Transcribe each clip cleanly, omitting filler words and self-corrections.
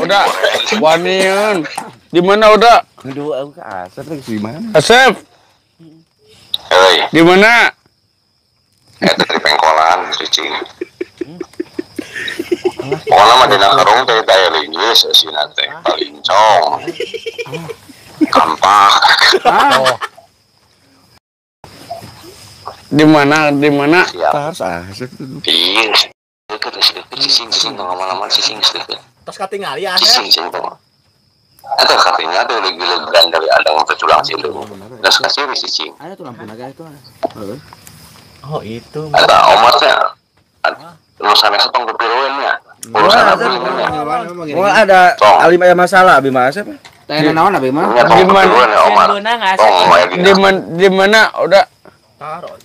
udah? Wanian. Di mana udah? Kedua aku ke Asep lagi di mana? Asep. Hei, Di mana? eta di pengkolan cicing. Pokoknya mah dina karung teh daya linggis asina teh palincong. Kampak. Di mana? Di mana? Siap. Harus Asep tuh. Iya. Deket cicing tong lama-lama cicing sedikit. Tos katingal ya Cicing tong. Eta katanya tuh legilegan dari adang terculang situ. Dan kasih cicing. Ada tuh lampu naga itu. Oh itu Eta omatnya. Lulusannya setong kepiruannya. Urusan apa ini? Oh ada alim ayam masalah Abi Mas Asep. Tanya naon Abi mah? Di mana? Di mana udah? taruh.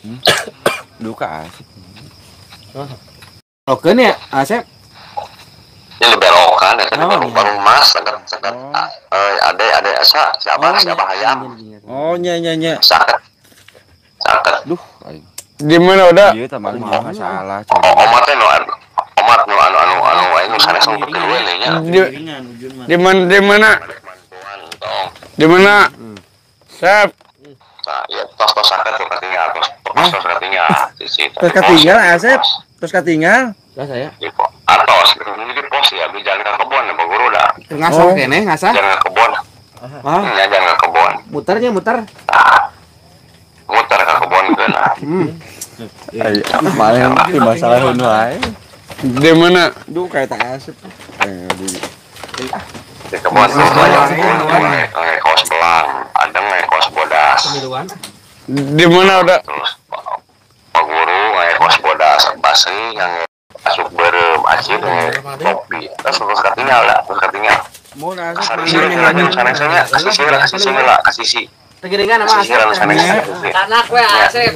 Duka Asep. Oke nih Asep. Ini belokan ya, baru mas, sekat ada asa siapa hayam. Oh nya. Saket. Duh, Di mana udah? iya tamang masalah. Omatnya anu sana sang kedua nya. Di mana? Di mana? Sep. Nah, ya tos saket tuh katinggal, tos katinggal di situ. Terus ketinggal Asep. Terus ketinggal. Lah saya. Atos ini di pos ya, jalan ke kebun ya, guru dah. Ngasah kene, ngasah. Jangan ke kebun. Ya jangan ke kebun. Muternya muter. Muter ke kebun geuna. Malah di masalah hunu ae. Di mana? Duh kayak tak Asep. Di kebun tuh banyak kos belang, ada kos bodas. Pemiluan. Di mana udah? Terus Pak Guru kos bodas basri yang masuk berem acil kopi. Terus ketinggal lah, Mau Asep kasih sih. Tegiringan sama Asep. Canak we Asep.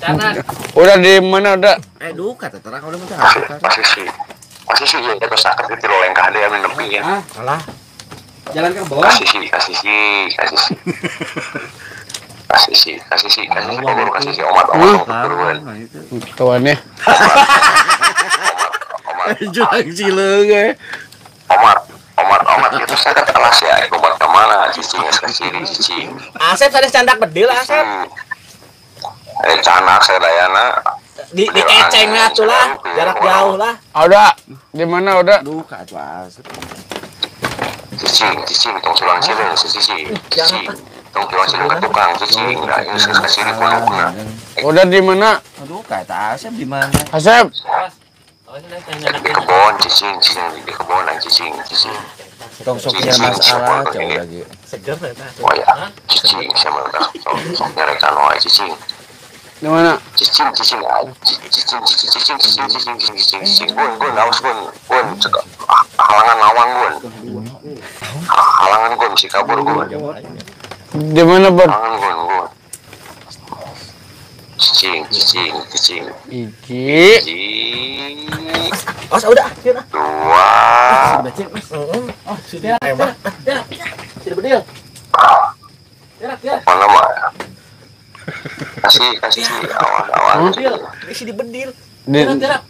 Canak. Udah di mana udah? duka terang kalau minta masih sih ya terus sakit itu lo lengkah dia menepi ya. Alah. Jalan ke bawah. Kasih sih omat turun. Kawannya. jual cileung ge Omat itu sakit alas ya, obat kemana cicing cicing. Asep tadi candak bedil Asep. Canak saya dayana Di kecengnya tuh lah, jarak jauh lah. Udah. Di mana udah? duka tuh Asep. cicing tong sulang cileng cicing tong sulang cileng ke tukang cicing nah ini kasih di pondokna. Udah di mana? Aduh kata Asep di mana? Asep. Di kebun cicing di kebun dan cicing Tong soknya masalah jauh lagi. Seger eta. oh ya cicing sama dah sok nyerekan wae cicing Di mana? cicing gun haus gun halangan lawang gun halangan gun si kabur gun Di mana, Bor? halangan gun cicing Iki. Oh, udah. Yuk. dua Sudah cek, Mas. Oh, sudah. Sudah bedil. Jarak. mana mah kasih awan Bedil. Isi di bedil. Di Jarak.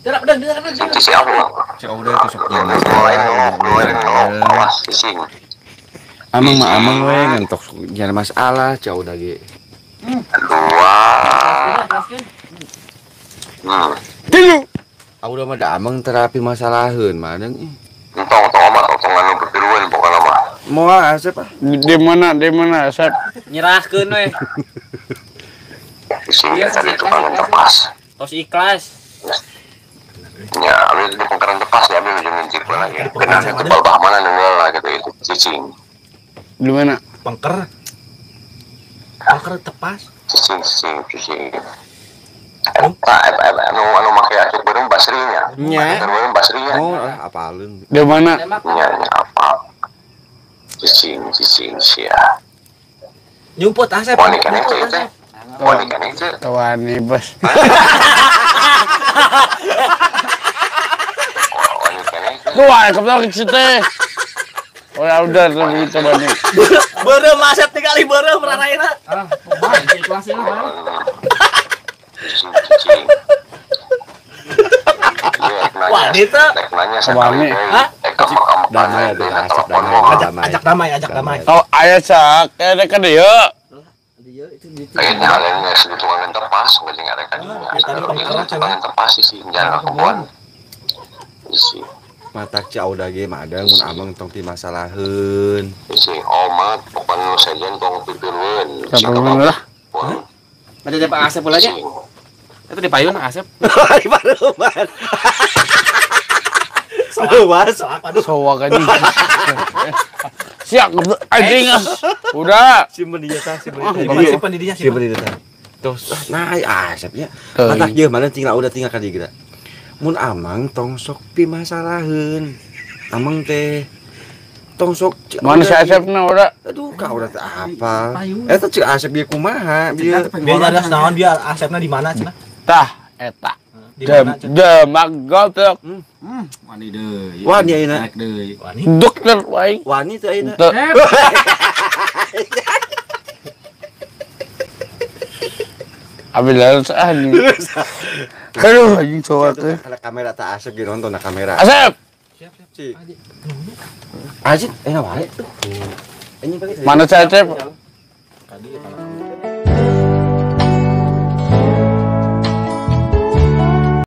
Jarak. cicing apa Cek udah itu soknya keluarin awas cicing amang we ngantok jangan masalah jauh lagi. dua Tilu. Aku udah mah amang terapi masalaheun mana nih. tong omat tong anu berpiruan pokoknya mah Mau Asep ah. Di mana, Asep? Nyerahkeun we. cicing tadi tukang tepas Tos ikhlas. ya ambil di pengkaran tepas ya ambil jangan cipu lagi kena tebal bah mana nengol lah gitu itu cicing Di mana? Pengker tepas. cicing anu make acuk berem basrinya Nya. berem basrinya Oh apalun. Di mana? nya apa cicing sia Nyumput Asep. wani kan itu Kawani, Bos. wani kan itu Wah, kebetulan ke situ. Oh ya udah begitu banyak. Beureum Asep tinggali beureum raraina. cicing Wah, itu. nanya Wani. Hah? damai atuh asap damai. Ajak damai. Oh, aya sak, ada ka dieu. Kayaknya hal ini nggak segitu kan terpas, nggak ada kan? Ini terpas sih, jangan kebuan. Isi, Mata cau dage madang mun amang tong ti masalaheun. isi, omat, pokoknya saja tong pipirun. Sabar lah. Ada Pak Asep pula aja. Itu di payun Asep. Di paruman. Soak, aduh. Soak anjing. Siap anjing. Udah. Simpen dia tah, simpen Simpen di dinya, Simpen dia tah. Terus nah asapnya. Mata ieu mana tinggal udah tinggal ka dieu. Mun amang tong sok pi masalaheun. Amang teh tong sok Mana si Asepna udah? aduh ka udah teh apa? Eta cik asep dia kumaha? Dia Dia nyadar naon dia asepna di mana cenah? Tah, eta. Di mana cenah? Demak gotok. Wani deui. wani ayeuna. Deui. Wah, ini Dokter wae. Wani teh ayeuna. Teu. Abi lalu anjing. Aduh anjing soak teh. Ada kamera tak asep ge nonton na kamera. Asep, Cik. Ajit, enak wae tuh. Ini pakai mana si Asep? tadi